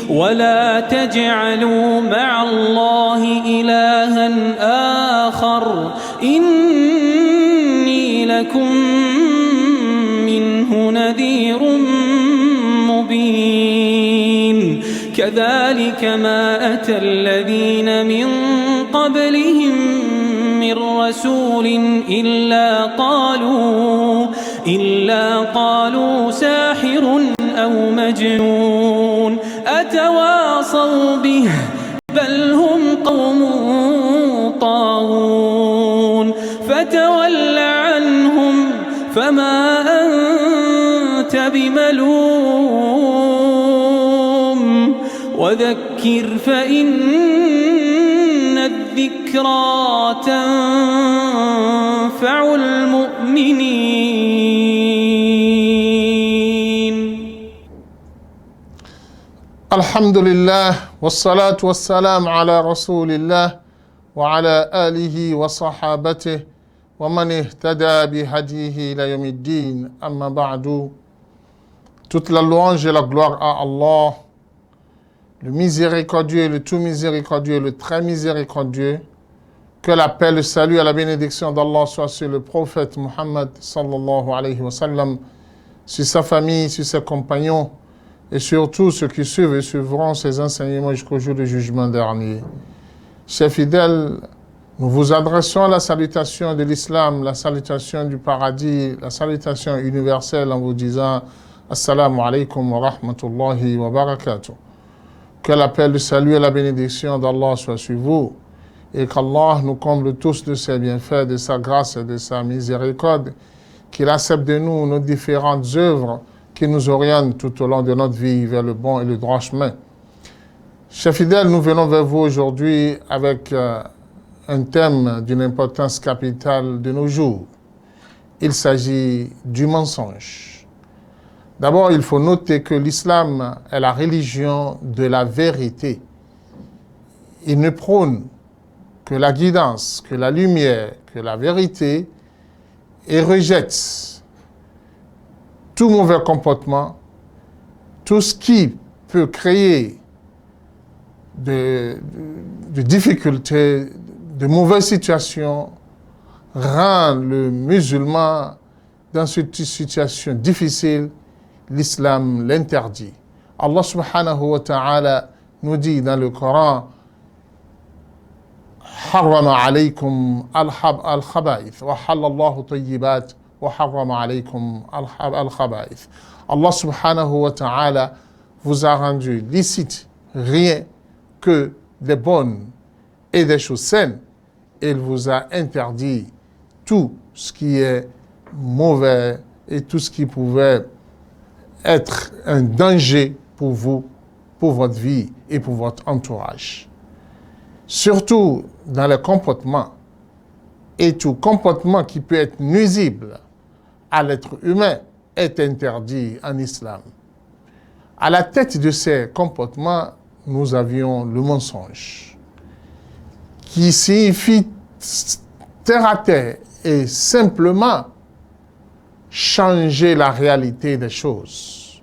ولا تجعلوا مع الله إلها آخر إني لكم منه نذير مبين كذلك ما أتى الذين من قبلهم من رسول إلا قالوا ساحر أو مجنون أتواصوا به بل هم قوم طاغون فتول عنهم فما أنت بملوم وذكر فإن الذكرى تنفع المؤمنين. الحمد لله والصلاة والسلام على رسول الله وعلى آله وصحابته ومن اهتدى بهديه إلى يوم الدين. أما بعد, toute la louange et la gloire à Allah, le miséricordieux, le tout miséricordieux, le très miséricordieux. Que la paix, le salut et la bénédiction d'Allah soit sur le prophète Muhammad sallallahu alayhi wa sallam, sur sa famille, sur ses compagnons et sur tous ceux qui suivent et suivront ses enseignements jusqu'au jour du jugement dernier. Chers fidèles, nous vous adressons la salutation de l'islam, la salutation du paradis, la salutation universelle en vous disant Assalamu alaikum wa rahmatullahi wa barakatuh. Que la paix, le salut et la bénédiction d'Allah soient sur vous et qu'Allah nous comble tous de ses bienfaits, de sa grâce et de sa miséricorde, qu'il accepte de nous nos différentes œuvres qui nous orientent tout au long de notre vie vers le bon et le droit chemin. Chers fidèles, nous venons vers vous aujourd'hui avec un thème d'une importance capitale de nos jours. Il s'agit du mensonge. D'abord, il faut noter que l'islam est la religion de la vérité. Il ne prône que la guidance, que la lumière, que la vérité et rejette tout mauvais comportement, tout ce qui peut créer de difficultés, de mauvaises situations, rend le musulman dans cette situation difficile. L'islam l'interdit. Allah subhanahu wa ta'ala nous dit dans le Coran Harrama alaykum al-khaba'ith wa halallahu tayyibat wa harrama alaykum al-khaba'ith. Allah subhanahu wa ta'ala vous a rendu licite rien que des bonnes et des choses saines. Il vous a interdit tout ce qui est mauvais et tout ce qui pouvait être un danger pour vous, pour votre vie et pour votre entourage. Surtout dans le comportement, et tout comportement qui peut être nuisible à l'être humain est interdit en islam. À la tête de ces comportements, nous avions le mensonge, qui signifie terre à terre et simplement changer la réalité des choses,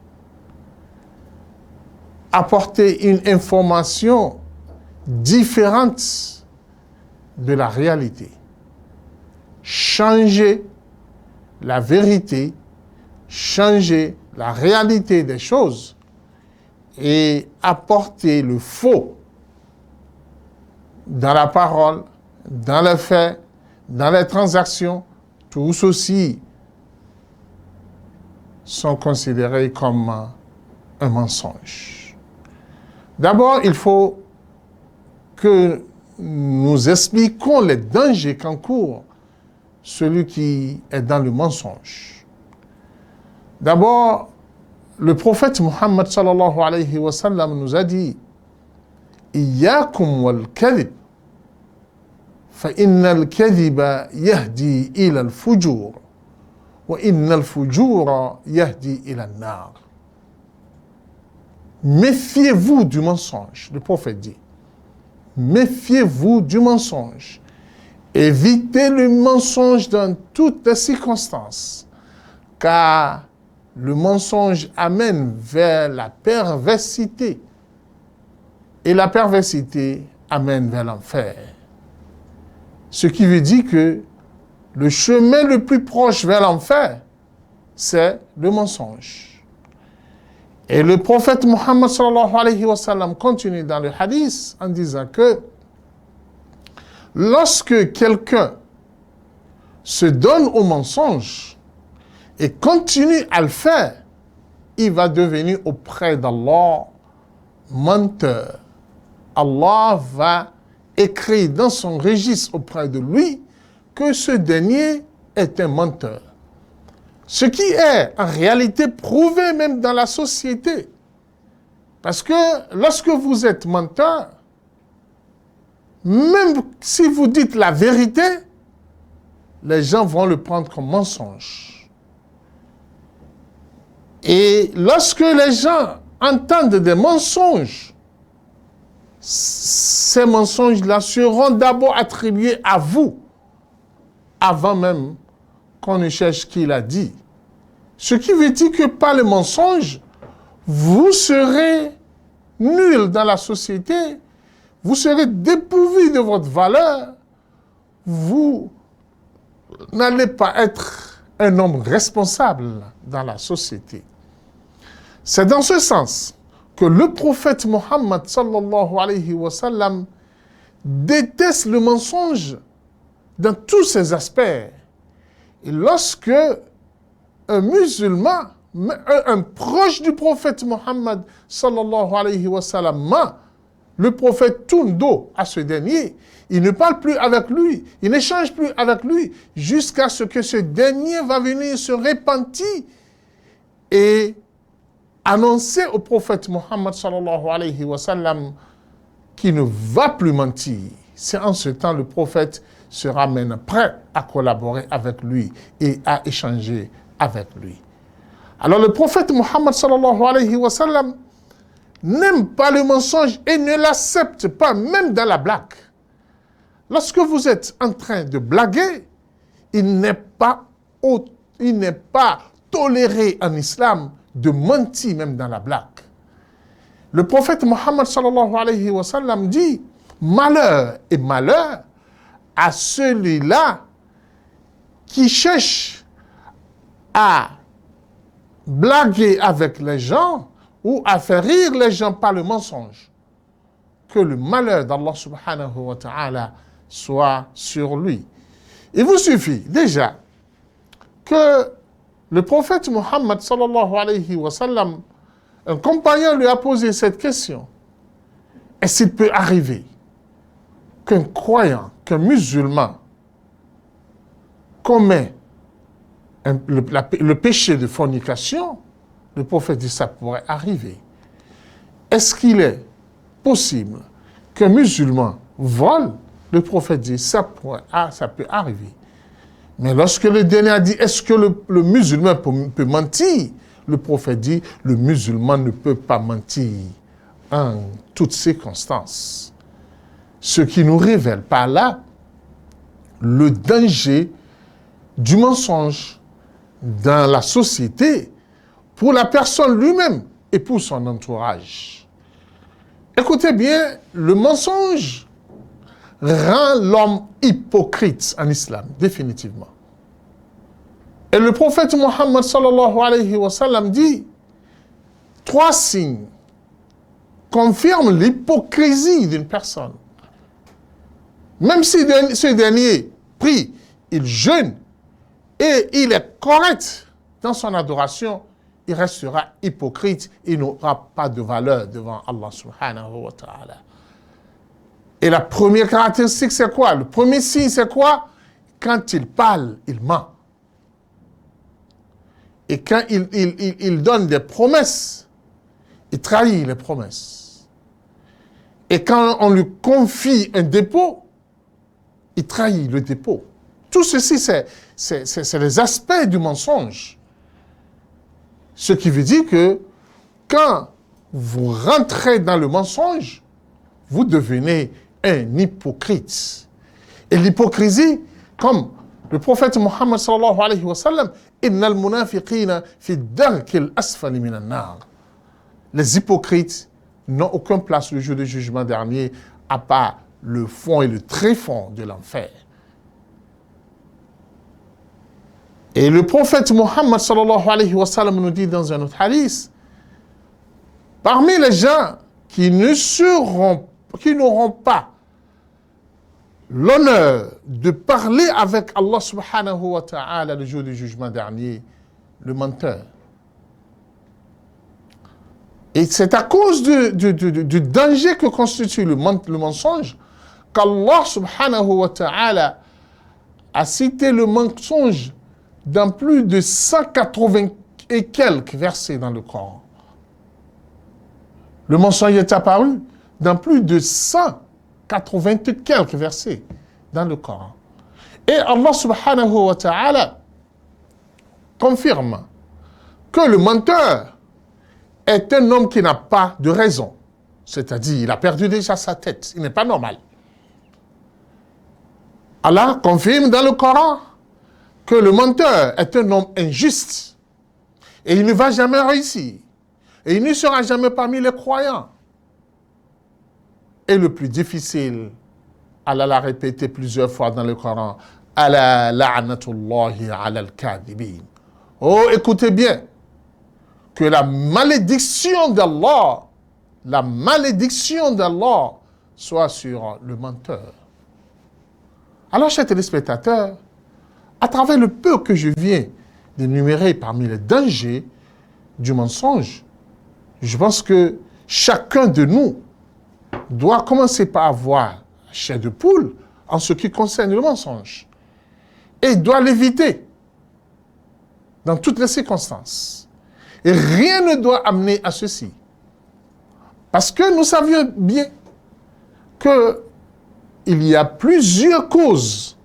apporter une information différente de la réalité, changer la vérité, changer la réalité des choses et apporter le faux dans la parole, dans les faits, dans les transactions. Tout ceci sont considérés comme un mensonge. D'abord, il faut que nous expliquions les dangers qu'encourt celui qui est dans le mensonge. D'abord, le prophète Muhammad sallallahu alayhi wa sallam nous a dit Iyyakum wal kadhib fa innal kadhiba yahdi ila al fujur. Méfiez-vous du mensonge, le prophète dit. Méfiez-vous du mensonge. Évitez le mensonge dans toutes les circonstances, car le mensonge amène vers la perversité Et la perversité amène vers l'enfer. Ce qui veut dire que le chemin le plus proche vers l'enfer, c'est le mensonge. Et le prophète Muhammad sallallahu alayhi wa sallam continue dans le hadith en disant que lorsque quelqu'un se donne au mensonge et continue à le faire, il va devenir auprès d'Allah menteur. Allah va écrire dans son registre auprès de lui que ce dernier est un menteur. Ce qui est en réalité prouvé même dans la société. Parce que lorsque vous êtes menteur, même si vous dites la vérité, les gens vont le prendre comme mensonge. Et lorsque les gens entendent des mensonges, ces mensonges-là seront d'abord attribués à vous, avant même qu'on ne cherche qui l'a dit. Ce qui veut dire que par le mensonge, vous serez nul dans la société, vous serez dépourvu de votre valeur, vous n'allez pas être un homme responsable dans la société. C'est dans ce sens que le prophète Mohammed sallallahu alayhi wa sallam déteste le mensonge dans tous ses aspects. Et lorsque un musulman, un proche du prophète Mohammed sallallahu alayhi wa sallam, le prophète tourne dos à ce dernier, il ne parle plus avec lui, il n'échange plus avec lui, jusqu'à ce que ce dernier va venir se repentir et annoncer au prophète Mohammed sallallahu alayhi wa sallam qu'il ne va plus mentir. C'est en ce temps le prophète sera maintenant prêt à collaborer avec lui et à échanger avec lui. Alors le prophète Mohammed sallallahu alayhi wa sallam n'aime pas le mensonge et ne l'accepte pas, même dans la blague. Lorsque vous êtes en train de blaguer, il n'est pas toléré en islam de mentir même dans la blague. Le prophète Mohammed sallallahu alayhi wa sallam dit « Malheur et malheur à celui-là qui cherche à blaguer avec les gens ou à faire rire les gens par le mensonge. Que le malheur d'Allah subhanahu wa ta'ala soit sur lui. » Il vous suffit déjà que le prophète Mohammed sallallahu alayhi wa sallam, un compagnon lui a posé cette question. Est-ce qu'il peut arriver qu'un croyant, qu'un musulman commet le péché de fornication? Le prophète dit ça pourrait arriver. Est-ce qu'il est possible qu'un musulman vole? Le prophète dit ça peut arriver. Mais lorsque le dernier a dit, est-ce que le musulman peut mentir? Le prophète dit, le musulman ne peut pas mentir en toutes circonstances. Ce qui nous révèle par là le danger du mensonge dans la société pour la personne lui-même et pour son entourage. Écoutez bien, le mensonge rend l'homme hypocrite en islam, définitivement. Et le prophète Mohammed sallallahu alayhi wa sallam dit, 3 signes confirment l'hypocrisie d'une personne. Même si ce dernier prie, il jeûne et il est correct dans son adoration, il restera hypocrite, il n'aura pas de valeur devant Allah subhanahu wa ta'ala. Et la première caractéristique, c'est quoi? Le premier signe, c'est quoi? Quand il parle, il ment. Et quand il donne des promesses, il trahit les promesses. Et quand on lui confie un dépôt, il trahit le dépôt. Tout ceci, c'est les aspects du mensonge. Ce qui veut dire que quand vous rentrez dans le mensonge, vous devenez un hypocrite. Et l'hypocrisie, comme le prophète Mohammed sallallahu alayhi wa sallam, innal munafiqina fi darkil asfali minan nar. Les hypocrites n'ont aucune place le jour du jugement dernier, à part le fond et le tréfonds de l'enfer. Et le prophète Mohammed sallallahu alayhi wa sallam nous dit dans un autre hadith, parmi les gens qui n'auront pas l'honneur de parler avec Allah subhanahu wa ta'ala le jour du jugement dernier, le menteur. Et c'est à cause du danger que constitue le mensonge qu'Allah subhanahu wa ta'ala a cité le mensonge dans plus de 180 et quelques versets dans le Coran. Le mensonge est apparu dans plus de 180 et quelques versets dans le Coran. Et Allah subhanahu wa ta'ala confirme que le menteur est un homme qui n'a pas de raison. C'est-à-dire, il a perdu déjà sa tête. Il n'est pas normal. Allah confirme dans le Coran que le menteur est un homme injuste. Et il ne va jamais réussir. Et il ne sera jamais parmi les croyants. Et le plus difficile, Allah l'a répété plusieurs fois dans le Coran, Ala la'natullahi ala al-kadhibin. Oh, écoutez bien, que la malédiction d'Allah soit sur le menteur. Alors, chers téléspectateurs, à travers le peu que je viens d'énumérer parmi les dangers du mensonge, je pense que chacun de nous doit commencer par avoir la chair de poule en ce qui concerne le mensonge. Et doit l'éviter dans toutes les circonstances. Et rien ne doit amener à ceci. Parce que nous savions bien qu'il y a plusieurs causes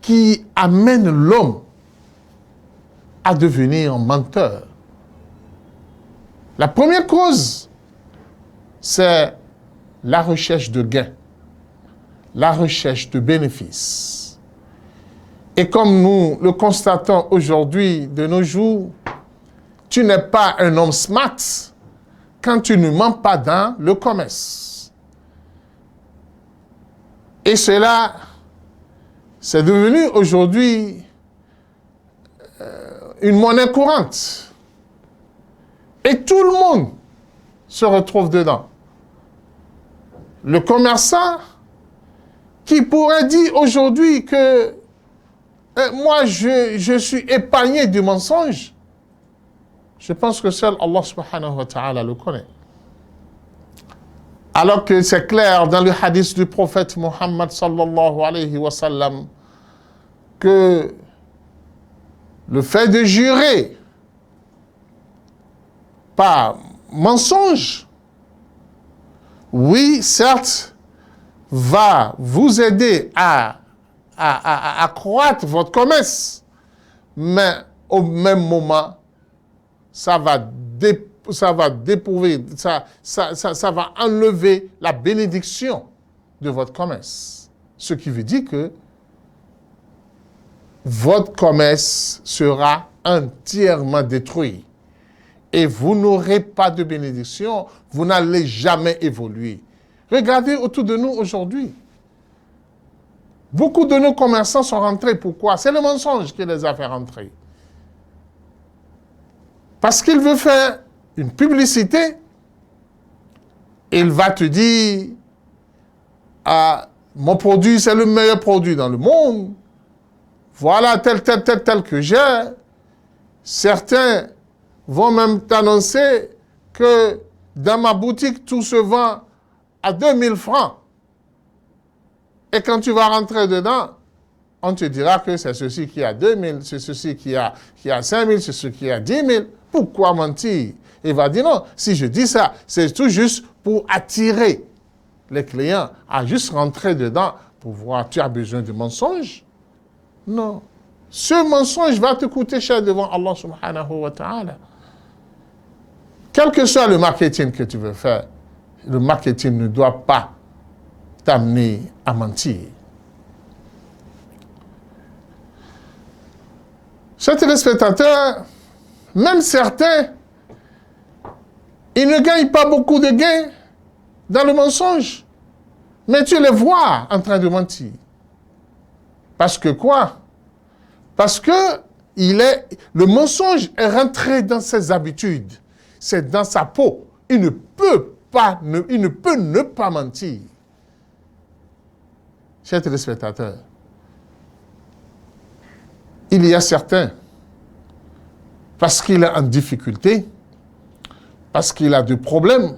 qui amènent l'homme à devenir un menteur. La première cause, c'est la recherche de gains, la recherche de bénéfices. Et comme nous le constatons aujourd'hui, de nos jours, tu n'es pas un homme smart quand tu ne mens pas dans le commerce. Et cela, c'est devenu aujourd'hui une monnaie courante. Et tout le monde se retrouve dedans. Le commerçant qui pourrait dire aujourd'hui que moi je suis épargné du mensonge, je pense que seul Allah subhanahu wa ta'ala le connaît. Alors que c'est clair dans le hadith du prophète Mohammed sallallahu alayhi wa sallam que le fait de jurer par mensonge, oui, certes, va vous aider à accroître votre commerce, mais au même moment, ça va enlever la bénédiction de votre commerce. Ce qui veut dire que votre commerce sera entièrement détruit. Et vous n'aurez pas de bénédiction, vous n'allez jamais évoluer. Regardez autour de nous aujourd'hui. Beaucoup de nos commerçants sont rentrés. Pourquoi? C'est le mensonge qui les a fait rentrer. Parce qu'il veut faire une publicité, il va te dire ah, mon produit, c'est le meilleur produit dans le monde. Voilà tel que j'ai. Certains vont même t'annoncer que dans ma boutique, tout se vend à 2000 francs. Et quand tu vas rentrer dedans, on te dira que c'est ceci qui a 2000, c'est ceci qui a 5000, c'est ceci qui a 10 000. Pourquoi mentir? Il va dire non, si je dis ça, c'est tout juste pour attirer les clients à juste rentrer dedans pour voir, tu as besoin de mensonges? Non. Ce mensonge va te coûter cher devant Allah subhanahu wa ta'ala. Quel que soit le marketing que tu veux faire, le marketing ne doit pas t'amener à mentir. Chers téléspectateurs, même certains, ils ne gagnent pas beaucoup de gains, dans le mensonge. Mais tu les vois en train de mentir. Parce que quoi? Parce que le mensonge est rentré dans ses habitudes. C'est dans sa peau. Il ne peut ne pas mentir. Chers téléspectateurs, il y a certains, parce qu'il est en difficulté, parce qu'il a des problèmes,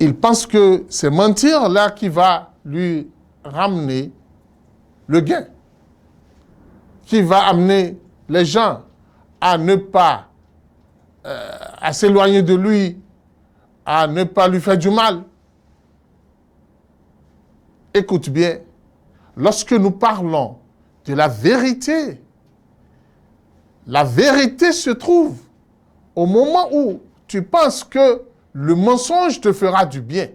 il pense que c'est mentir là qui va lui ramener le gain, qui va amener les gens à ne pas, à s'éloigner de lui, à ne pas lui faire du mal. Écoute bien, lorsque nous parlons de la vérité se trouve au moment où tu penses que le mensonge te fera du bien.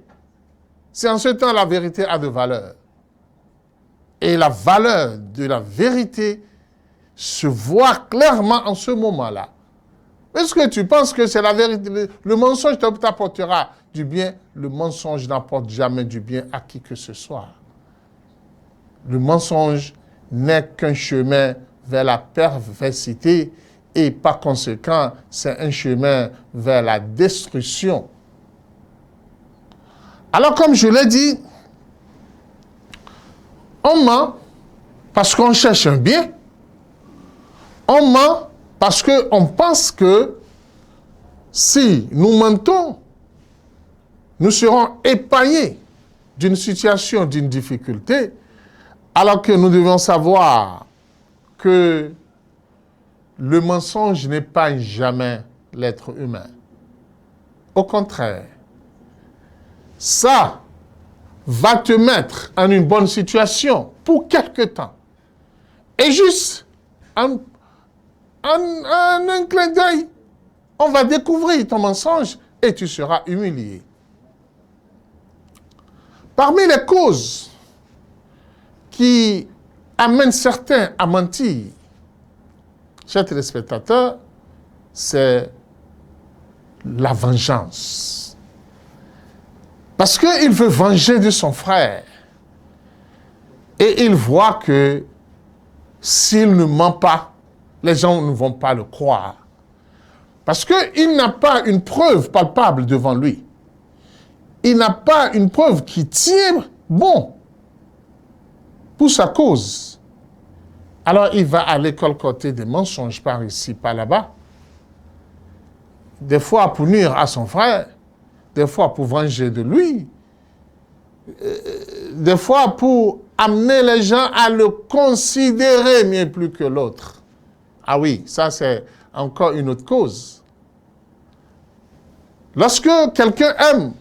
C'est en ce temps la vérité a de valeur. Et la valeur de la vérité se voit clairement en ce moment-là. Est-ce que tu penses que c'est la vérité? Le mensonge t'apportera du bien. Le mensonge n'apporte jamais du bien à qui que ce soit. Le mensonge n'est qu'un chemin vers la perversité et par conséquent, c'est un chemin vers la destruction. Alors, comme je l'ai dit, on ment parce qu'on cherche un bien. On ment parce qu'on pense que si nous mentons, nous serons épargnés d'une situation, d'une difficulté, alors que nous devons savoir que le mensonge n'épargne jamais l'être humain. Au contraire, ça va te mettre en une bonne situation pour quelque temps. Et juste en un clin d'œil, on va découvrir ton mensonge et tu seras humilié. Parmi les causes qui amènent certains à mentir, chers téléspectateurs, c'est la vengeance. Parce qu'il veut venger de son frère. Et il voit que s'il ne ment pas, les gens ne vont pas le croire. Parce qu'il n'a pas une preuve palpable devant lui. Il n'a pas une preuve qui tient bon pour sa cause. Alors il va aller colporter des mensonges par ici, par là-bas. Des fois pour nuire à son frère, des fois pour venger de lui, des fois pour amener les gens à le considérer mieux plus que l'autre. Ah oui, ça c'est encore une autre cause. Lorsque quelqu'un aime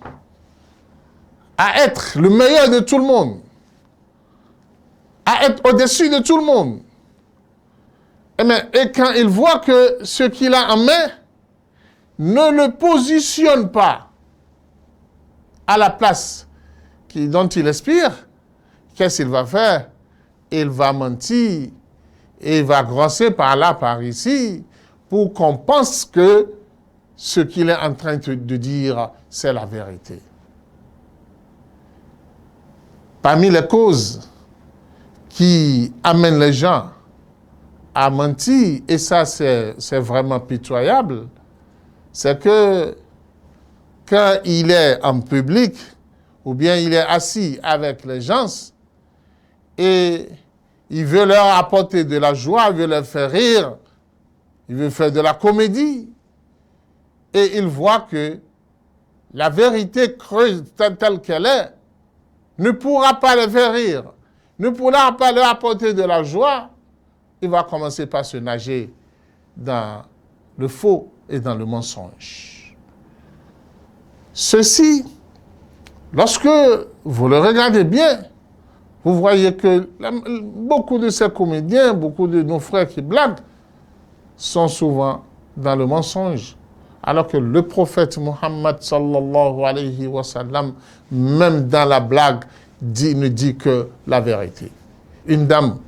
à être le meilleur de tout le monde, à être au-dessus de tout le monde, et quand il voit que ce qu'il a en main ne le positionne pas à la place dont il aspire, qu'est-ce qu'il va faire? Il va mentir, et il va grosser par là, par ici, pour qu'on pense que ce qu'il est en train de dire, c'est la vérité. Parmi les causes qui amènent les gens à mentir, et ça c'est vraiment pitoyable, c'est que quand il est en public, ou bien il est assis avec les gens, et il veut leur apporter de la joie, il veut leur faire rire, il veut faire de la comédie, et il voit que la vérité creuse telle qu'elle est ne pourra pas les faire rire, ne pourra pas leur apporter de la joie, il va commencer par se nager dans le faux et dans le mensonge. Ceci, lorsque vous le regardez bien, vous voyez que beaucoup de ces comédiens, beaucoup de nos frères qui blaguent, sont souvent dans le mensonge. Alors que le prophète Muhammad sallallahu alayhi wa sallam, même dans la blague, ne dit que la vérité. Une dame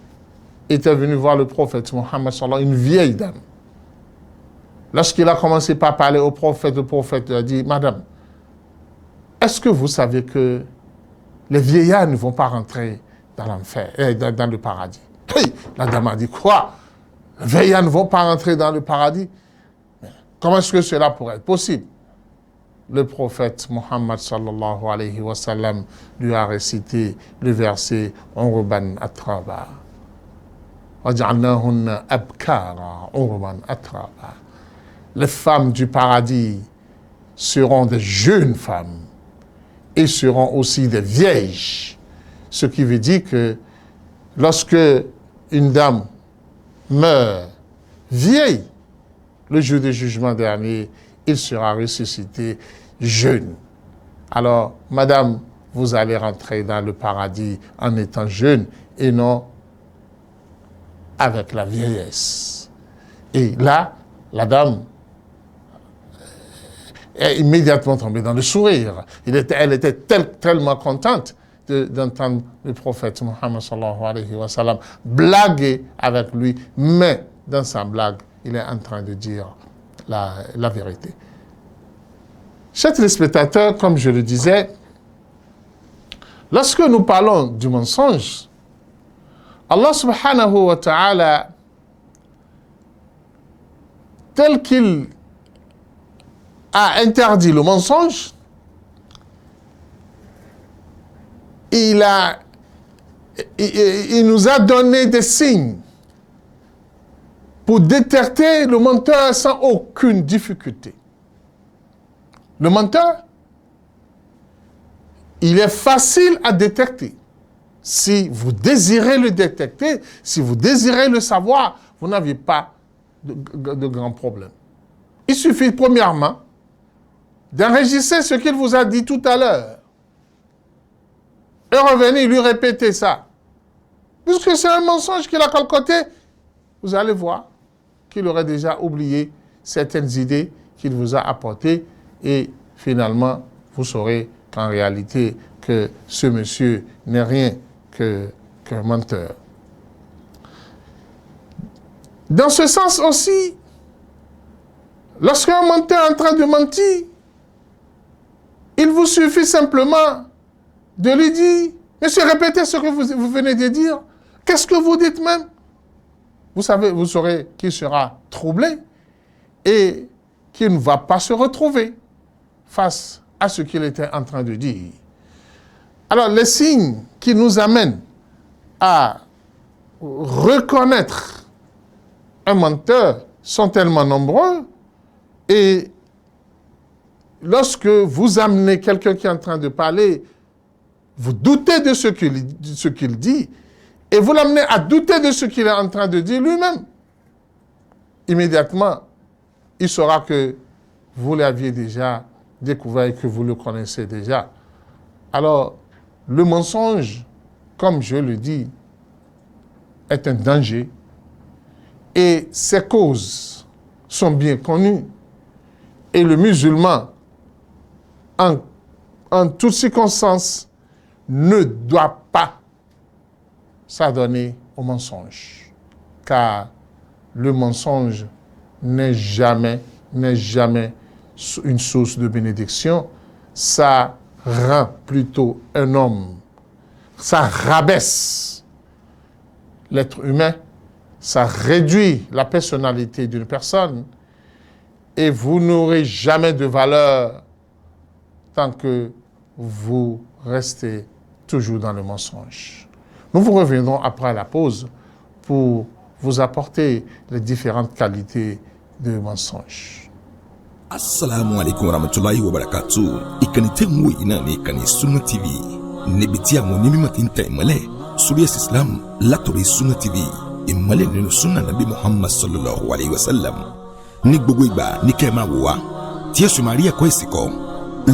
était venue voir le prophète Muhammad sallallahu alayhi wa sallam, une vieille dame. Lorsqu'il a commencé par parler au prophète, le prophète lui a dit, « Madame, est-ce que vous savez que les vieillards ne vont pas rentrer dans l'enfer, dans le paradis? Oui, la dame a dit, quoi? Les vieillards ne vont pas rentrer dans le paradis? Comment est-ce que cela pourrait être possible? Le prophète Muhammad sallallahu alayhi wa sallam lui a récité le verset Urban Atraba. Waj'alnahunna abkara urban atraba. Les femmes du paradis seront des jeunes femmes et seront aussi des vieilles. Ce qui veut dire que lorsque une dame meurt vieille, le jour du jugement dernier, il sera ressuscité jeune. Alors, madame, vous allez rentrer dans le paradis en étant jeune et non avec la vieillesse. Et là, la dame est immédiatement tombée dans le sourire. Elle était tellement contente d'entendre le prophète Muhammad sallallahu alayhi wa sallam blaguer avec lui, mais dans sa blague, il est en train de dire la vérité. Chers téléspectateurs, comme je le disais, lorsque nous parlons du mensonge, Allah subhanahu wa ta'ala, tel qu'il a interdit le mensonge, il nous a donné des signes pour détecter le menteur sans aucune difficulté. Le menteur, il est facile à détecter. Si vous désirez le détecter, si vous désirez le savoir, vous n'avez pas de grands problèmes. Il suffit premièrement d'enregistrer ce qu'il vous a dit tout à l'heure et revenir lui répéter ça. Puisque c'est un mensonge qu'il a colcoté, vous allez voir qu'il aurait déjà oublié certaines idées qu'il vous a apportées et finalement, vous saurez qu'en réalité, que ce monsieur n'est rien qu'un menteur. Dans ce sens aussi, lorsqu'un menteur est en train de mentir, il vous suffit simplement de lui dire, monsieur, répétez ce que vous venez de dire. Qu'est-ce que vous dites même? Vous savez, vous saurez qu'il sera troublé et qu'il ne va pas se retrouver face à ce qu'il était en train de dire. Alors, les signes qui nous amènent à reconnaître un menteur sont tellement nombreux et lorsque vous amenez quelqu'un qui est en train de parler, vous doutez de ce qu'il dit et vous l'amenez à douter de ce qu'il est en train de dire lui-même. Immédiatement, il saura que vous l'aviez déjà découvert et que vous le connaissez déjà. Alors, le mensonge, comme je le dis, est un danger et ses causes sont bien connues. Et le musulman, en toutes circonstances, ne doit pas s'adonner au mensonge. Car le mensonge n'est jamais une source de bénédiction. Ça rend plutôt un homme. Ça rabaisse l'être humain. Ça réduit la personnalité d'une personne. Et vous n'aurez jamais de valeur tant que vous restez toujours dans le mensonge. Nous vous reviendrons après la pause pour vous apporter les différentes qualités de mensonge. Assalamu alaikum warahmatullahi wabarakatuh. Ìkànnì tẹ́ ń wò yìí náà ní ìkànnì Sunna TV. Níbi tí àwọn onímọ̀ ti ń tẹ ìmọ́lẹ̀ sórí ẹ̀sìn Islam látòrí Sunna TV. Ìmọ́lẹ̀ nínú Sunna Nabi Muhammad sallallahu alayhi wa sallam. Ní gbogbo ìgbà ní kẹ́ ẹ máa wò wá tí ẹ sì máa rí ẹ̀kọ́ ìsìn kọ́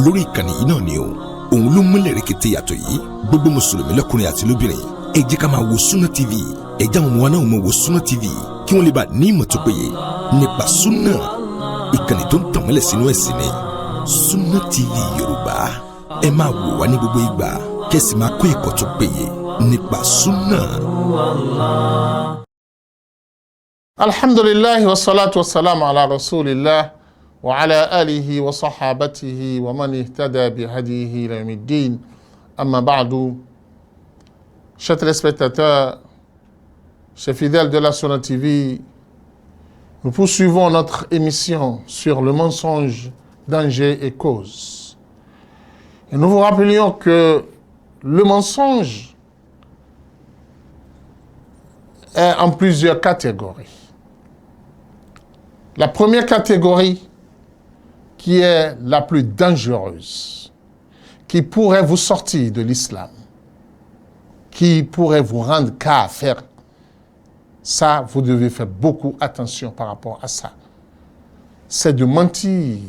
lórí ìkànnì yìí náà ni o. Òun ló múlẹ̀ rẹ̀kẹ̀tẹ̀ yàtọ̀ yìí. Gbogbo mùsùlùmí lọ́kùnrin àti lóbìnrin ẹ jẹ́ ká máa wo Sunna TV. Ẹ jẹ́ àwọn ọmọ wa náà máa wo Sunna TV kí wọ́n lè bá ní ìmọ̀ tó péye nípa Sunna. Ìkànnì tó ń tàn mọ́lẹ̀ sínú ẹ̀sìn ni Sunna TV Yorùbá. Ẹ máa wò wá ní gbogbo ìgbà kẹ́sì máa kó ẹ̀kọ́ tó péye nípa Sunna. Alhamdulillah wa salatu wa salam ala rasulillah وعلى آله وصحابته ومن اهتدى بهديه إلى يوم الدين أما بعد. Chers téléspectateurs, chers fidèles de la Sunna TV, nous poursuivons notre émission sur le mensonge, danger et cause. Et nous vous rappelions que le mensonge est en plusieurs catégories. La première catégorie, qui est la plus dangereuse, qui pourrait vous sortir de l'islam, qui pourrait vous rendre kafir, ça, vous devez faire beaucoup attention par rapport à ça. C'est de mentir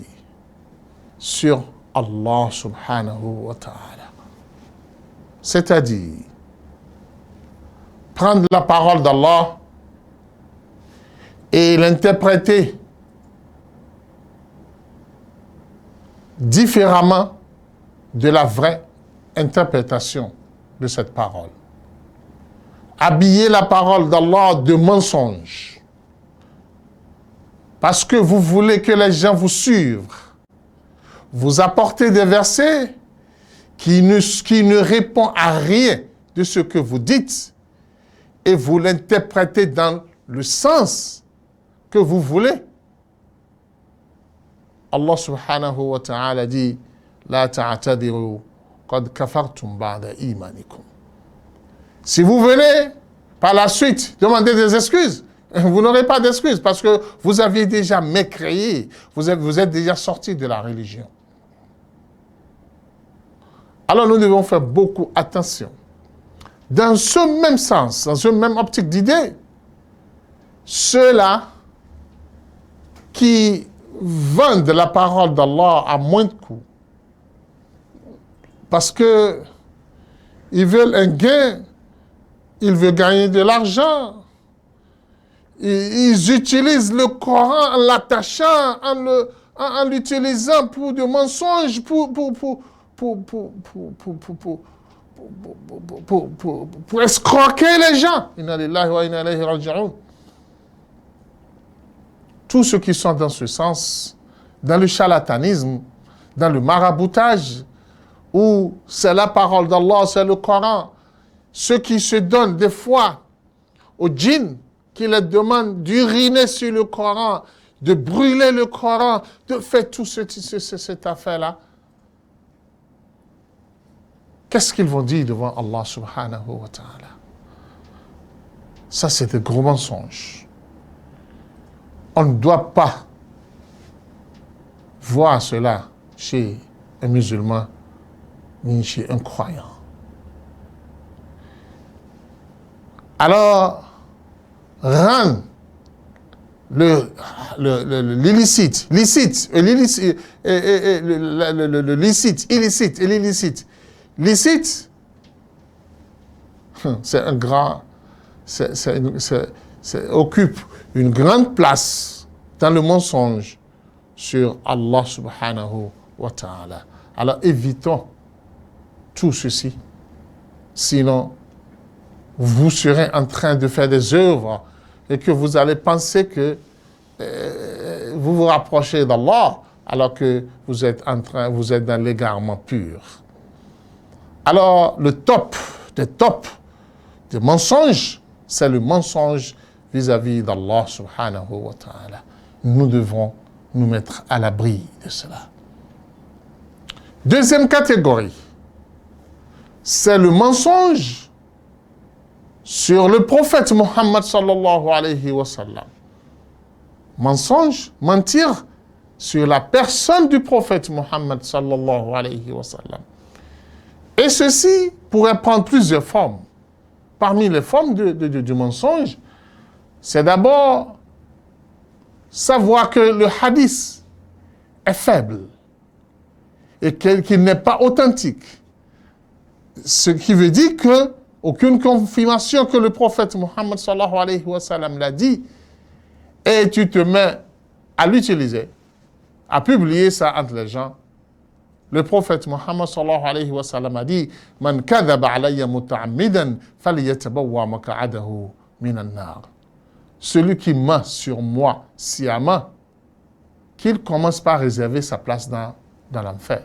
sur Allah subhanahu wa ta'ala. C'est-à-dire, prendre la parole d'Allah et l'interpréter différemment de la vraie interprétation de cette parole. Habiller la parole d'Allah de mensonge parce que vous voulez que les gens vous suivent. Vous apportez des versets qui ne répondent à rien de ce que vous dites et vous l'interprétez dans le sens que vous voulez. Allah subhanahu wa ta'ala dit La ta'tadiru qad kafartum ba'da imanikum. Si vous venez par la suite demander des excuses, vous n'aurez pas d'excuses parce que vous aviez déjà mécréé, vous êtes déjà sorti de la religion. Alors nous devons faire beaucoup attention. Dans ce même sens, dans ce même optique d'idée, ceux-là qui vendent la parole d'Allah à moins de coûts parce que ils veulent un gain, ils veulent gagner de l'argent. Ils utilisent le Coran en l'attachant, en l'utilisant pour des mensonges, pour escroquer les gens. Inna lillahi wa inna ilayhi raji'un. Tous ceux qui sont dans ce sens, dans le charlatanisme, dans le maraboutage, où c'est la parole d'Allah, c'est le Coran, ceux qui se donnent des fois aux djinns, qui leur demandent d'uriner sur le Coran, de brûler le Coran, de faire tout cette affaire-là. Qu'est-ce qu'ils vont dire devant Allah subhanahu wa ta'ala? Ça, c'est des gros mensonges. On ne doit pas voir cela chez un musulman ni chez un croyant. Alors, rendre l'illicite, illicite, licite, c'est occupe une grande place dans le mensonge sur Allah subhanahu wa ta'ala. Alors évitons tout ceci, sinon vous serez en train de faire des œuvres et que vous allez penser que vous vous rapprochez d'Allah alors que vous êtes dans l'égarement pur. Alors le top des mensonges, c'est le mensonge vis-à-vis d'Allah subhanahu wa ta'ala. Nous devons nous mettre à l'abri de cela. Deuxième catégorie, c'est le mensonge sur le prophète Muhammad sallallahu alayhi wa sallam. Mensonge, mentir sur la personne du prophète Muhammad sallallahu alayhi wa sallam. Et ceci pourrait prendre plusieurs formes. Parmi les formes du mensonge, c'est d'abord savoir que le hadith est faible et qu'il n'est pas authentique. Ce qui veut dire qu'aucune confirmation que le prophète Muhammad sallallahu alayhi wa sallam l'a dit, et tu te mets à l'utiliser, à publier ça entre les gens. Le prophète Muhammad sallallahu alayhi wa sallam a dit « Man kadhaba alayya muta'ammidan falyatabawwa maq'adahu minan nar » Celui qui ment sur moi sciemment, qu'il commence par réserver sa place dans l'enfer.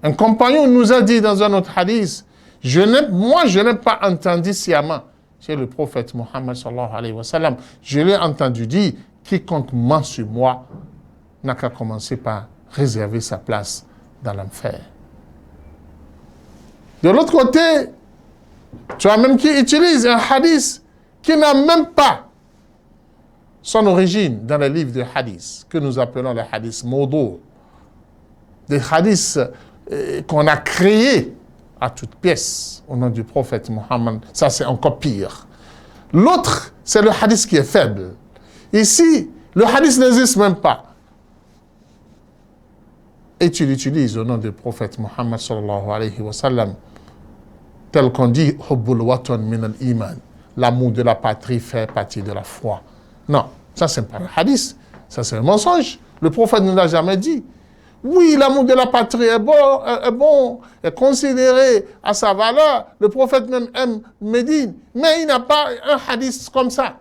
Un compagnon nous a dit dans un autre hadith, moi je n'ai pas entendu sciemment, c'est le prophète Mohammed sallallahu alayhi wa sallam, je l'ai entendu dire, quiconque ment sur moi n'a qu'à commencer par réserver sa place dans l'enfer. De l'autre côté, tu as même qui utilise un hadith qui n'a même pas son origine dans les livres de hadith, que nous appelons les hadiths mawdou', des hadiths qu'on a créés à toute pièce au nom du prophète Mohammed. Ça, c'est encore pire. L'autre, c'est le hadith qui est faible. Ici, le hadith n'existe même pas. Et tu l'utilises au nom du prophète Mohammed sallallahu alayhi wa sallam, tel qu'on dit « Hubbul watan min al-iman ». L'amour de la patrie fait partie de la foi. Non, ça c'est pas un hadith, ça c'est un mensonge. Le prophète ne l'a jamais dit. Oui, l'amour de la patrie est bon, est considéré à sa valeur. Le prophète même aime Médine, mais il n'a pas un hadith comme ça.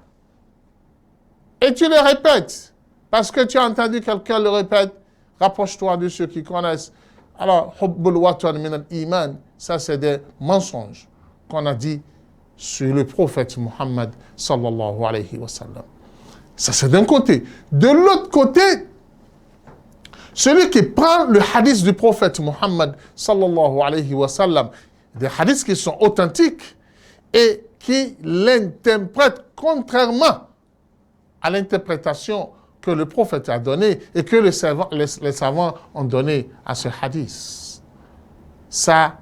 Et tu le répètes, parce que tu as entendu quelqu'un le répète, rapproche-toi de ceux qui connaissent. Alors, Hubbul watan min al-iman, ça c'est des mensonges qu'on a dit sur le prophète Muhammad sallallahu alayhi wa sallam. Ça c'est d'un côté. De l'autre côté, celui qui prend le hadith du prophète Muhammad sallallahu alayhi wa sallam, des hadiths qui sont authentiques et qui l'interprètent contrairement à l'interprétation que le prophète a donnée et que les savants ont donné à ce hadith. Ça,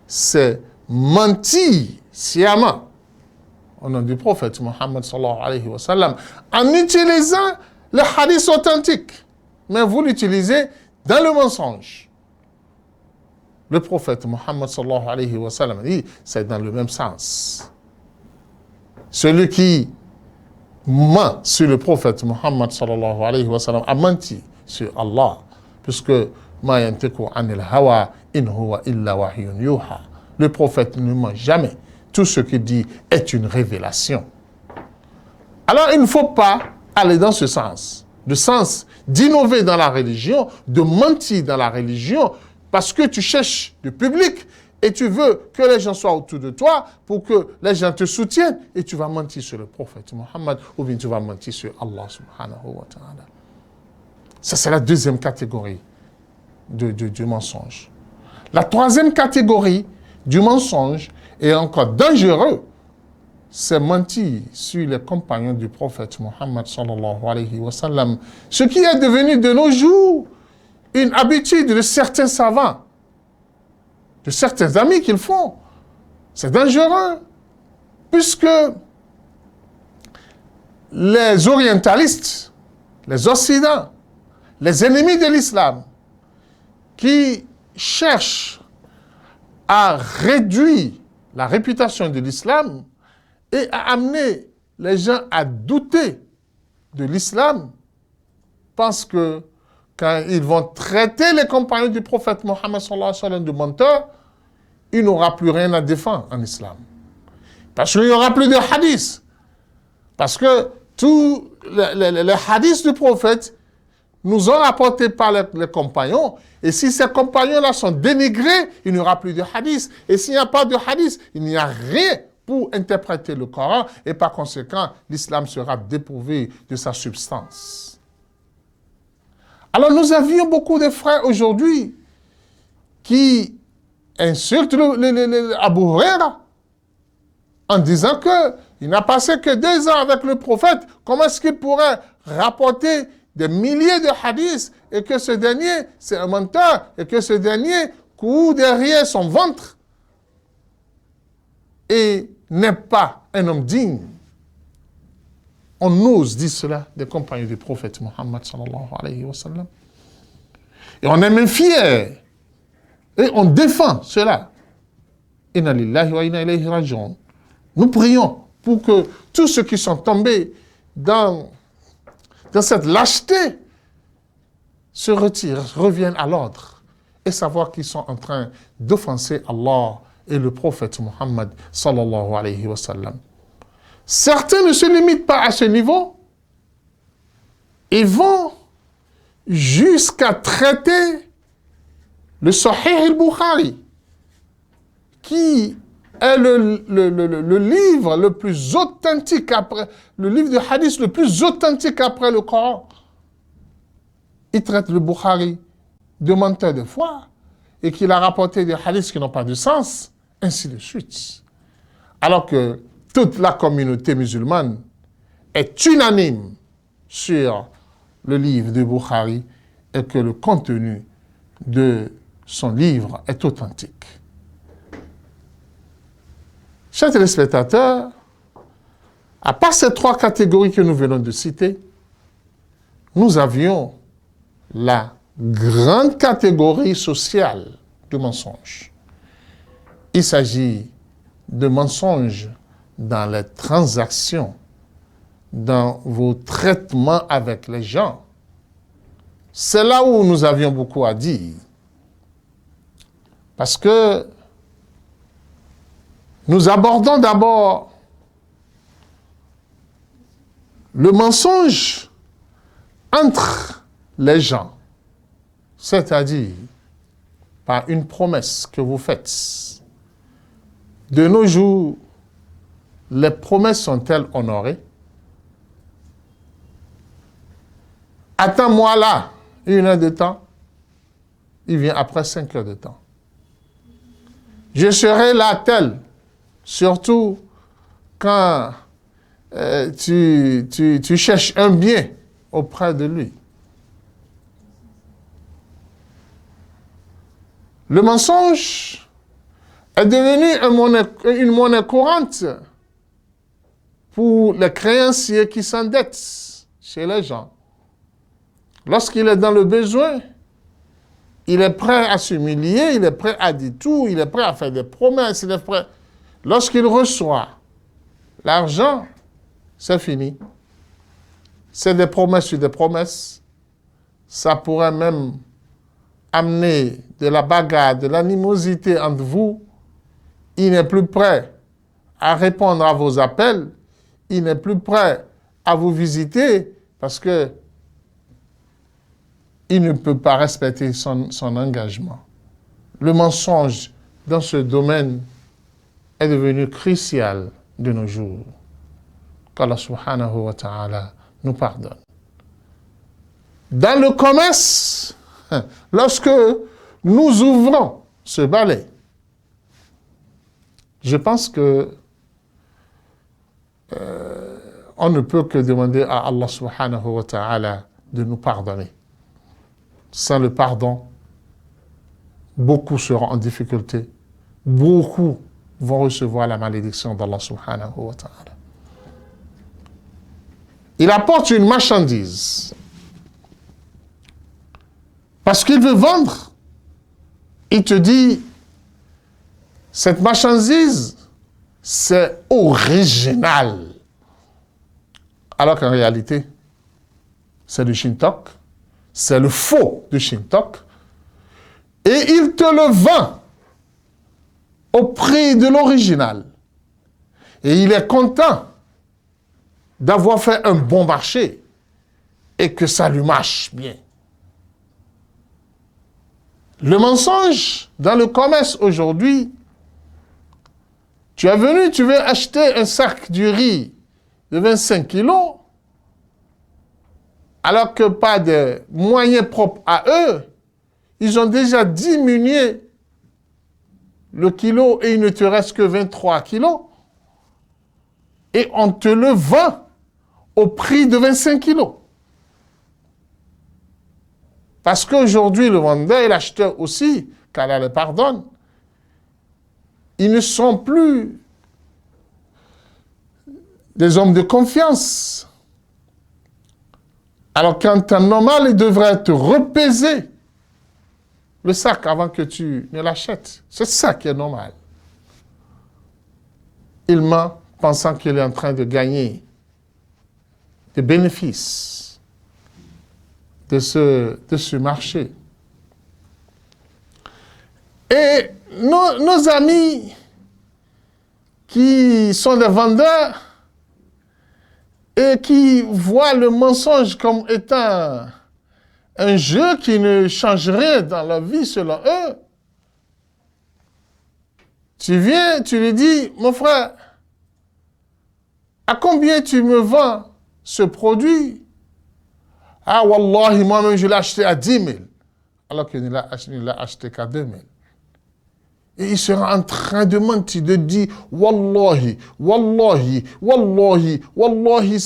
c'est mentir sciemment au nom du prophète Muhammad sallallahu alayhi wa sallam en utilisant le hadith authentique. Mais vous l'utilisez dans le mensonge. Le prophète Muhammad sallallahu alayhi wa sallam dit, c'est dans le même sens. Celui qui ment sur le prophète Muhammad sallallahu alayhi wa sallam a menti sur Allah, puisque ma yantiqu anil hawa in huwa illa wahyun yuha. Le prophète ne ment jamais. Tout ce qu'il dit est une révélation. Alors il ne faut pas aller dans ce sens, le sens d'innover dans la religion, de mentir dans la religion, parce que tu cherches du public et tu veux que les gens soient autour de toi pour que les gens te soutiennent et tu vas mentir sur le prophète Mohammed ou bien tu vas mentir sur Allah subhanahu wa ta'ala. Ça, c'est la deuxième catégorie du mensonge. La troisième catégorie du mensonge est encore dangereux, c'est mentir sur les compagnons du prophète Mohammed sallallahu alayhi wa sallam, ce qui est devenu de nos jours une habitude de certains savants, de certains amis qu'ils font. C'est dangereux, puisque les orientalistes, les occidentaux, les ennemis de l'islam, qui cherchent à réduire la réputation de l'islam et à amener les gens à douter de l'islam, pensent que quand ils vont traiter les compagnons du prophète Mohammed sallallahu alayhi wa sallam de menteurs, il n'aura plus rien à défendre en islam. Parce qu'il n'y aura plus de hadiths. Parce que tous les hadiths du prophète nous ont rapportés par les compagnons. Et si ces compagnons-là sont dénigrés, il n'y aura plus de hadiths. Et s'il n'y a pas de hadiths, il n'y a rien pour interpréter le Coran. Et par conséquent, l'islam sera dépourvu de sa substance. Alors nous avions beaucoup de frères aujourd'hui qui insultent Abu Huraira en disant qu'il n'a passé que 2 ans avec le prophète. Comment est-ce qu'il pourrait rapporter des milliers de hadiths et que ce dernier, c'est un menteur et que ce dernier court derrière son ventre et n'est pas un homme digne? On ose dire cela des compagnons du prophète Mohammed sallallahu alayhi wa sallam. Et on est même fiers. Et on défend cela. Inna lillahi wa inna ilayhi raji'un. Nous prions pour que tous ceux qui sont tombés dans cette lâcheté se retirent, reviennent à l'ordre et savoir qu'ils sont en train d'offenser Allah et le prophète Mohammed sallallahu alayhi wa sallam. Certains ne se limitent pas à ce niveau. Ils vont jusqu'à traiter le Sahih al-Bukhari, qui est le livre le plus authentique après, le livre de hadith le plus authentique après le Coran. Il traite le Bukhari de menteur de foi et qu'il a rapporté des hadiths qui n'ont pas de sens, ainsi de suite. Alors que toute la communauté musulmane est unanime sur le livre de Bukhari et que le contenu de son livre est authentique. Chers téléspectateurs, à part ces trois catégories que nous venons de citer, nous avions la grande catégorie sociale de mensonges. Il s'agit de mensonges dans les transactions, dans vos traitements avec les gens. C'est là où nous avions beaucoup à dire. Parce que nous abordons d'abord le mensonge entre les gens, c'est-à-dire par une promesse que vous faites. De nos jours, les promesses sont-elles honorées? Attends-moi là, 1 heure de temps, il vient après 5 heures de temps. Je serai là tel, surtout quand tu cherches un bien auprès de lui. Le mensonge est devenu une monnaie courante pour les créanciers qui s'endettent chez les gens. Lorsqu'il est dans le besoin, il est prêt à s'humilier, il est prêt à dire tout, il est prêt à faire des promesses, il est prêt. Lorsqu'il reçoit l'argent, c'est fini. C'est des promesses sur des promesses. Ça pourrait même amener de la bagarre, de l'animosité entre vous. Il n'est plus prêt à répondre à vos appels. Il n'est plus prêt à vous visiter parce que il ne peut pas respecter son engagement. Le mensonge dans ce domaine est devenu crucial de nos jours. Qu'Allah subhanahu wa ta'ala nous pardonne. Dans le commerce, lorsque nous ouvrons ce balai, je pense que on ne peut que demander à Allah subhanahu wa ta'ala de nous pardonner. Sans le pardon, beaucoup seront en difficulté. Beaucoup vont recevoir la malédiction d'Allah subhanahu wa ta'ala. Il apporte une marchandise. Parce qu'il veut vendre. Il te dit, cette marchandise, c'est original. Alors qu'en réalité, c'est du Shintok. C'est le faux de Shintok. Et il te le vend au prix de l'original. Et il est content d'avoir fait un bon marché et que ça lui marche bien. Le mensonge dans le commerce aujourd'hui, tu es venu, tu veux acheter un sac de riz de 25 kilos, alors que pas de moyens propres à eux, ils ont déjà diminué le kilo et il ne te reste que 23 kilos. Et on te le vend au prix de 25 kilos. Parce qu'aujourd'hui, le vendeur et l'acheteur aussi, qu'Allah les pardonne, ils ne sont plus des hommes de confiance. Alors qu'en temps normal, il devrait te repaiser le sac avant que tu ne l'achètes. C'est ça qui est normal. Il ment pensant qu'il est en train de gagner des bénéfices de ce marché. Et nos amis qui sont des vendeurs et qui voient le mensonge comme étant un jeu qui ne change rien dans la vie selon eux. Tu viens, tu lui dis, mon frère, à combien tu me vends ce produit? Ah, wallahi, moi-même, je l'ai acheté à 10 000. Alors qu'il ne l'a acheté qu'à 2 000. Et il sera en train de mentir, de dire, wallahi, wallahi, wallahi, wallahi,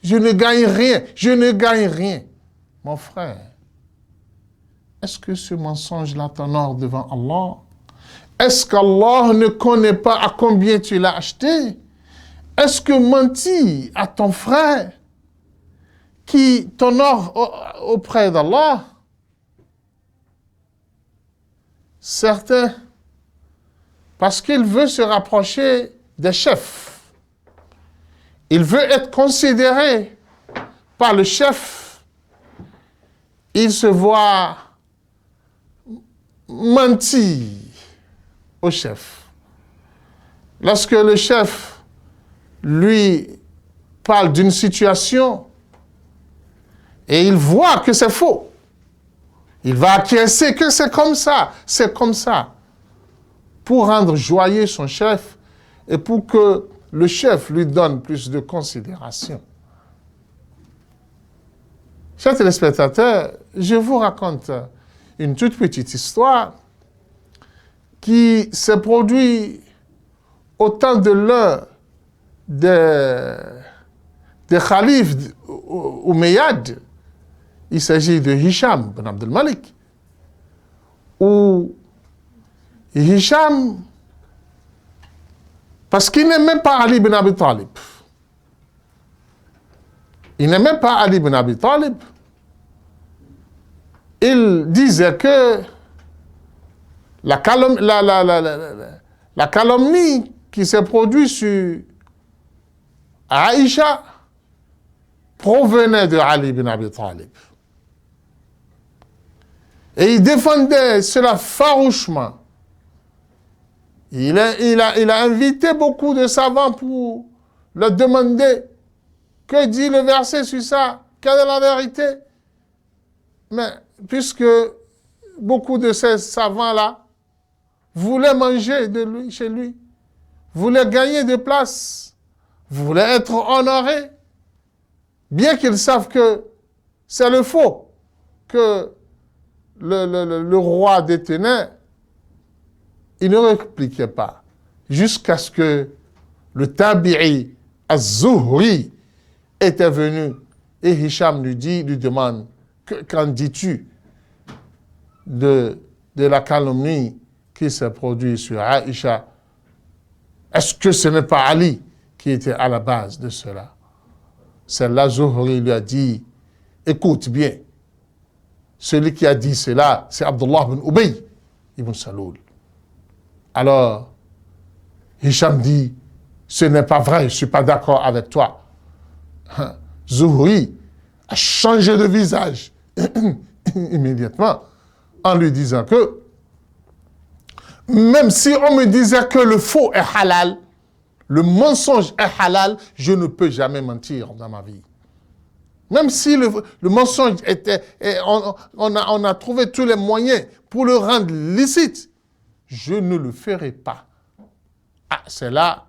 je ne gagne rien, je ne gagne rien. Mon frère, est-ce que ce mensonge-là t'honore devant Allah? Est-ce qu'Allah ne connaît pas à combien tu l'as acheté? Est-ce que mentir à ton frère qui t'honore auprès d'Allah? Certains, parce qu'il veut se rapprocher des chefs, il veut être considéré par le chef, il se voit mentir au chef. Lorsque le chef lui parle d'une situation et il voit que c'est faux, il va acquiescer que c'est comme ça, pour rendre joyeux son chef et pour que le chef lui donne plus de considération. Chers téléspectateurs, je vous raconte une toute petite histoire qui s'est produite au temps de l'un des khalifes Umayyad. Il s'agit de Hisham bin Abdul Malik, où Hisham, parce qu'il n'aimait pas Ali bin Abi Talib, il disait que la calomnie qui s'est produite sur Aïcha provenait de Ali bin Abi Talib. Et il défendait cela farouchement. Il a invité beaucoup de savants pour leur demander que dit le verset sur ça, quelle est la vérité. Mais puisque beaucoup de ces savants-là voulaient manger de lui, chez lui, voulaient gagner de place, voulaient être honorés, bien qu'ils savent que c'est le faux que le roi détenait, il ne répliquait pas, jusqu'à ce que le tabi'i Az-Zuhri était venu et Hisham lui demande, qu'en dis-tu de la calomnie qui s'est produite sur Aïcha? Est-ce que ce n'est pas Ali qui était à la base de cela? Celle-là, Zuhri lui a dit, écoute bien, celui qui a dit cela, c'est Abdullah bin Ubay ibn Saloul. Alors, Hisham dit, ce n'est pas vrai, je ne suis pas d'accord avec toi. Zuhri a changé de visage immédiatement en lui disant que même si on me disait que le faux est halal, le mensonge est halal, je ne peux jamais mentir dans ma vie. Même si le mensonge était, on a trouvé tous les moyens pour le rendre licite, je ne le ferai pas. Ah, c'est là,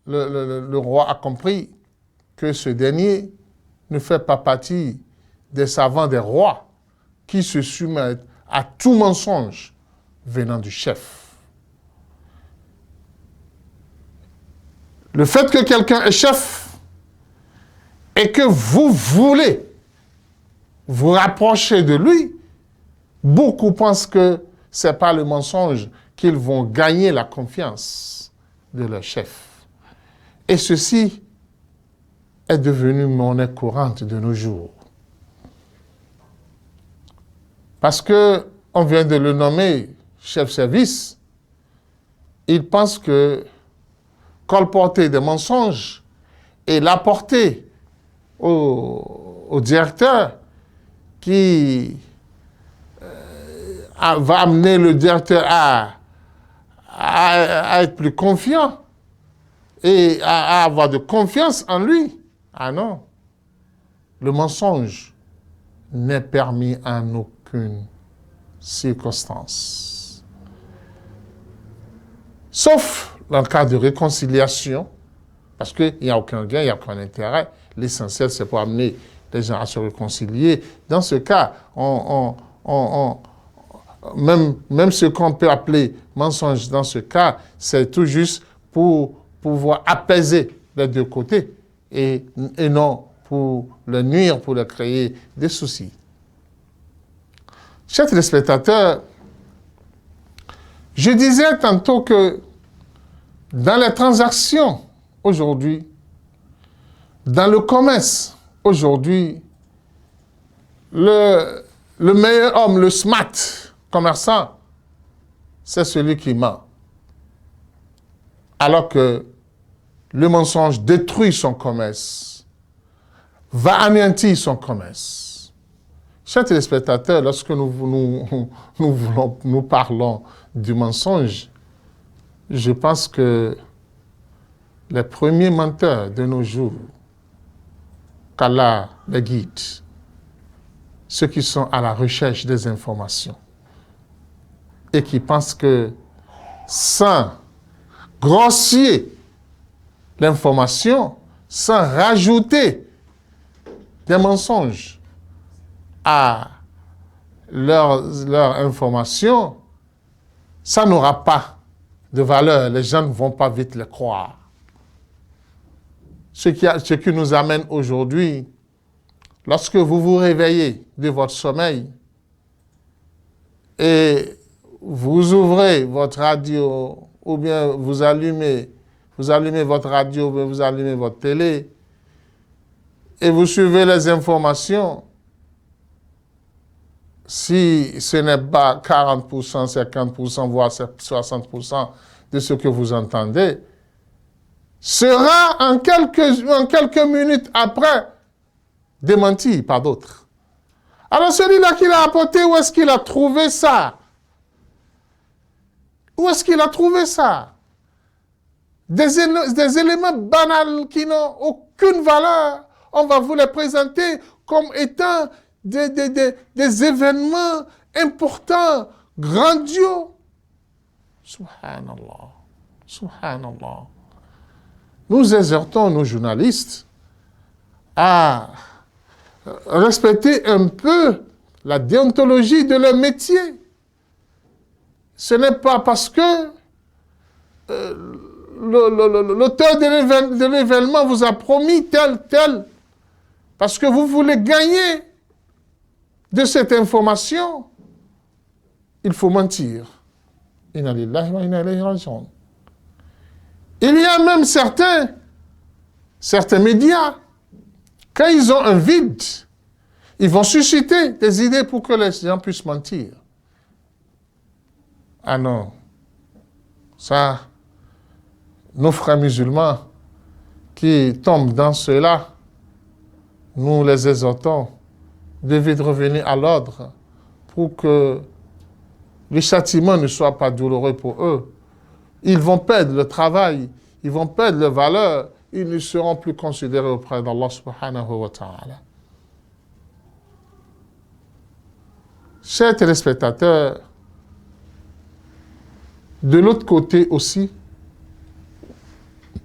le roi a compris que ce dernier ne fait pas partie des savants des rois qui se soumettent à tout mensonge venant du chef. Le fait que quelqu'un est chef et que vous voulez vous rapprocher de lui, beaucoup pensent que ce n'est pas le mensonge qu'ils vont gagner la confiance de leur chef. Et ceci est devenu monnaie courante de nos jours. Parce que on vient de le nommer chef service, il pense que colporter des mensonges et l'apporter au directeur qui va amener le directeur à être plus confiant et à avoir de confiance en lui. Ah non, le mensonge n'est permis en aucune circonstance. Sauf dans le cas de réconciliation, parce qu'il n'y a aucun gain, il n'y a aucun intérêt. L'essentiel, c'est pour amener les gens à se réconcilier. Dans ce cas, même ce qu'on peut appeler mensonge dans ce cas, c'est tout juste pour pouvoir apaiser les deux côtés et non pour le nuire, pour le créer des soucis. Chers téléspectateurs, je disais tantôt que dans les transactions aujourd'hui, dans le commerce aujourd'hui, le meilleur homme, le smart commerçant, c'est celui qui ment. Alors que le mensonge détruit son commerce, va anéantir son commerce. Chers téléspectateurs, lorsque nous parlons du mensonge, je pense que les premiers menteurs de nos jours, qu'Allah les guide, ceux qui sont à la recherche des informations et qui pensent que sans grossier l'information, sans rajouter des mensonges à leur information, ça n'aura pas de valeur. Les gens ne vont pas vite le croire. Ce qui nous amène aujourd'hui, lorsque vous vous réveillez de votre sommeil et vous ouvrez votre radio ou bien vous allumez votre radio ou bien vous allumez votre télé et vous suivez les informations, si ce n'est pas 40%, 50%, voire 60% de ce que vous entendez, sera en quelques minutes après démenti par d'autres. Alors celui-là qui l'a apporté, où est-ce qu'il a trouvé ça? Où est-ce qu'il a trouvé ça? Des éléments banals qui n'ont aucune valeur, on va vous les présenter comme étant des événements importants, grandios. Subhanallah. Subhanallah. Nous exhortons nos journalistes à respecter un peu la déontologie de leur métier. Ce n'est pas parce que l'auteur de l'événement vous a promis tel, parce que vous voulez gagner de cette information, il faut mentir. Inna lillahi wa inna ilayhi raji'un. Il y a même certains médias, quand ils ont un vide, ils vont susciter des idées pour que les gens puissent mentir. Ah non, ça, nos frères musulmans qui tombent dans cela, nous les exhortons de vite revenir à l'ordre pour que le châtiment ne soit pas douloureux pour eux. Ils vont perdre le travail, ils vont perdre leur valeur, ils ne seront plus considérés auprès d'Allah subhanahu wa ta'ala. Chers téléspectateurs, de l'autre côté aussi,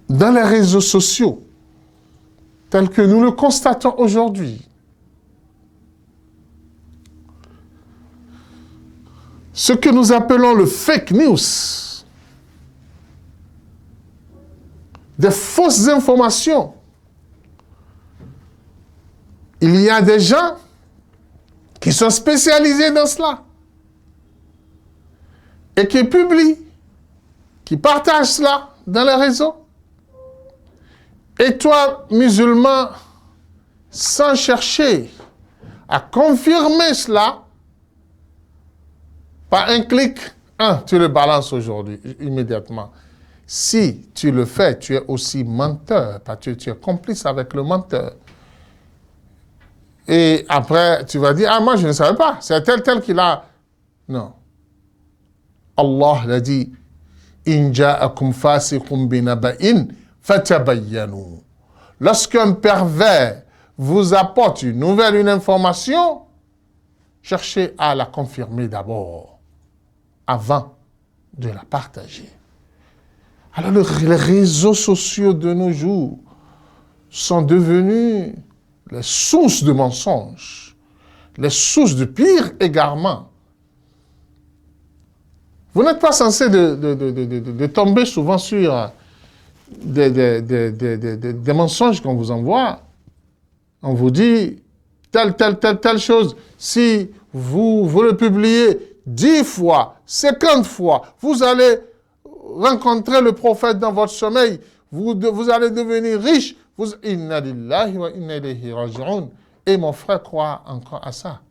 dans les réseaux sociaux, tels que nous le constatons aujourd'hui, ce que nous appelons le fake news, des fausses informations. Il y a des gens qui sont spécialisés dans cela et qui publient, qui partagent cela dans les réseaux. Et toi, musulman, sans chercher à confirmer cela, par un clic, tu le balances aujourd'hui, immédiatement. Si tu le fais, tu es aussi menteur, parce que tu es complice avec le menteur. Et après, tu vas dire, moi je ne savais pas, c'est tel qui l'a... Non. Allah l'a dit, in ja'akum fasiqun binaba'in fatabayyanu. Lorsqu'un pervers vous apporte une information, cherchez à la confirmer d'abord, avant de la partager. Alors les réseaux sociaux de nos jours sont devenus les sources de mensonges, les sources de pire égarement. Vous n'êtes pas censé de tomber souvent sur des mensonges qu'on vous envoie. On vous dit telle chose. Si vous le publiez 10 fois, 50 fois, vous allez rencontrer le prophète dans votre sommeil. Vous allez devenir riche. Inna lillahi wa inna ilayhi raji'un. Et mon frère croit encore à ça.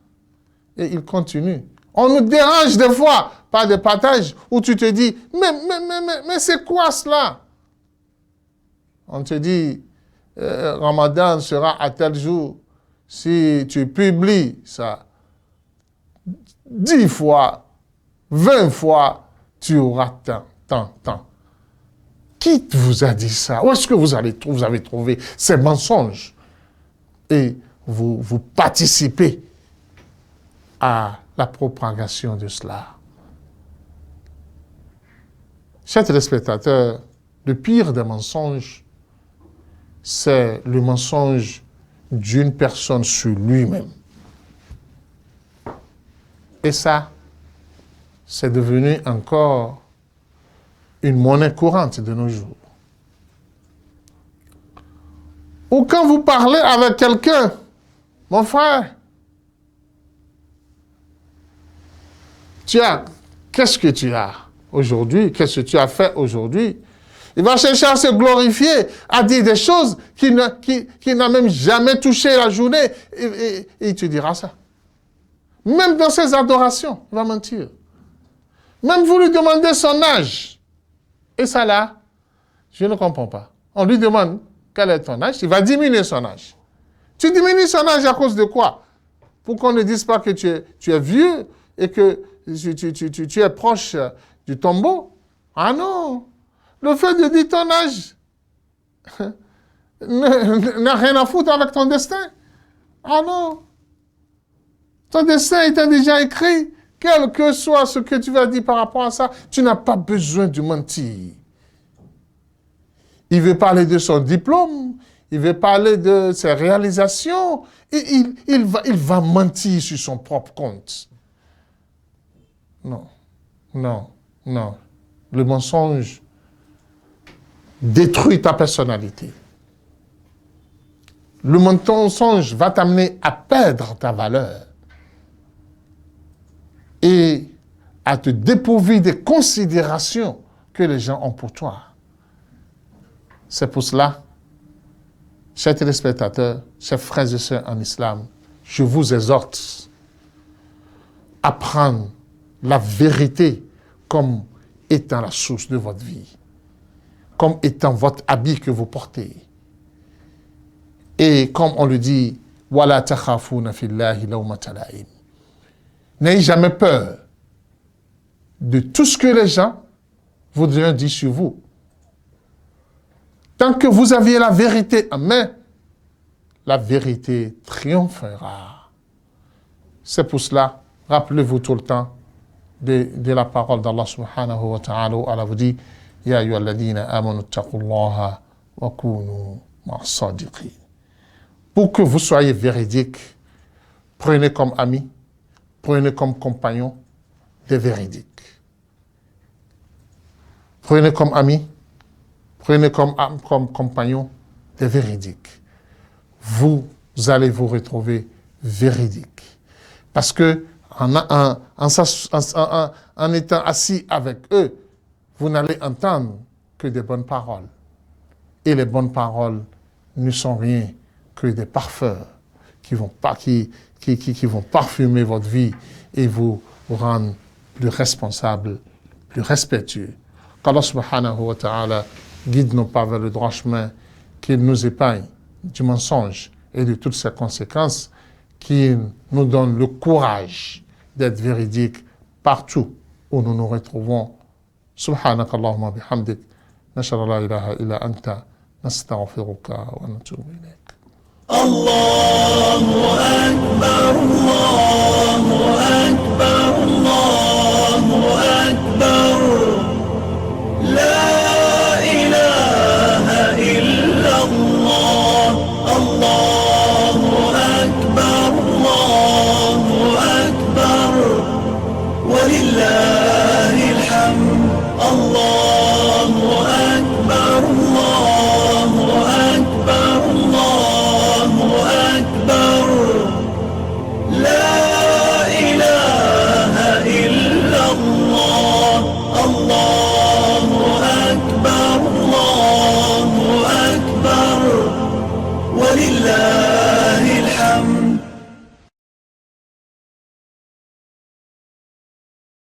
Et il continue. On nous dérange des fois par des partages où tu te dis, mais c'est quoi cela? On te dit, Ramadan sera à tel jour. Si tu publies ça 10 fois, 20 fois, tu auras tant. Qui vous a dit ça? Où est-ce que vous avez trouvé ces mensonges? Et vous participez à la propagation de cela. Chers téléspectateurs, le pire des mensonges, c'est le mensonge d'une personne sur lui-même. Et ça, c'est devenu encore une monnaie courante de nos jours. Ou quand vous parlez avec quelqu'un, mon frère, qu'est-ce que tu as aujourd'hui? Qu'est-ce que tu as fait aujourd'hui? Il va chercher à se glorifier, à dire des choses qu'il n'a même jamais touché la journée. Et il te dira ça. Même dans ses adorations, il va mentir. Même vous lui demandez son âge. Et ça là, je ne comprends pas. On lui demande quel est ton âge, il va diminuer son âge. Tu diminues son âge à cause de quoi? Pour qu'on ne dise pas que tu es vieux et que tu es proche du tombeau. Ah non! Le fait de dire ton âge n'a rien à foutre avec ton destin. Ah non! Ton destin était déjà écrit. Quel que soit ce que tu vas dire par rapport à ça, tu n'as pas besoin de mentir. Il veut parler de son diplôme, il veut parler de ses réalisations, et il va mentir sur son propre compte. Non. Le mensonge détruit ta personnalité. Le mensonge va t'amener à perdre ta valeur et à te dépourvu des considérations que les gens ont pour toi. C'est pour cela, chers téléspectateurs, chers frères et sœurs en islam, je vous exhorte à prendre la vérité comme étant la source de votre vie, comme étant votre habit que vous portez. Et comme on le dit, « Wala takhafuna fillahi lawmata la'im » N'ayez jamais peur de tout ce que les gens voudraient dire sur vous. Tant que vous aviez la vérité en main, la vérité triomphera. C'est pour cela, rappelez-vous tout le temps de la parole d'Allah subhanahu wa ta'ala où Allah vous dit « Ya ayyuhalladhina amanu taqullaha wa kunu ma'as-sadiqin » Pour que vous soyez véridiques, prenez comme amis, prenez comme compagnons des véridiques. Prenez comme amis, prenez comme compagnons des véridiques. Vous allez vous retrouver véridiques. Parce que en étant assis avec eux, vous n'allez entendre que des bonnes paroles. Et les bonnes paroles ne sont rien que des parfums qui vont parfumer votre vie et vous rendre plus responsable, plus respectueux. Qu'Allah subhanahu wa ta'ala guide nos pas vers le droit chemin, qu'il nous épargne du mensonge et de toutes ses conséquences, qu'il nous donne le courage d'être véridique partout où nous nous retrouvons. Subhanaka Allahumma bihamdik, nashara la ilaha illa anta, nastaghfiruka wa natubu ilayk. الله أكبر الله أكبر الله أكبر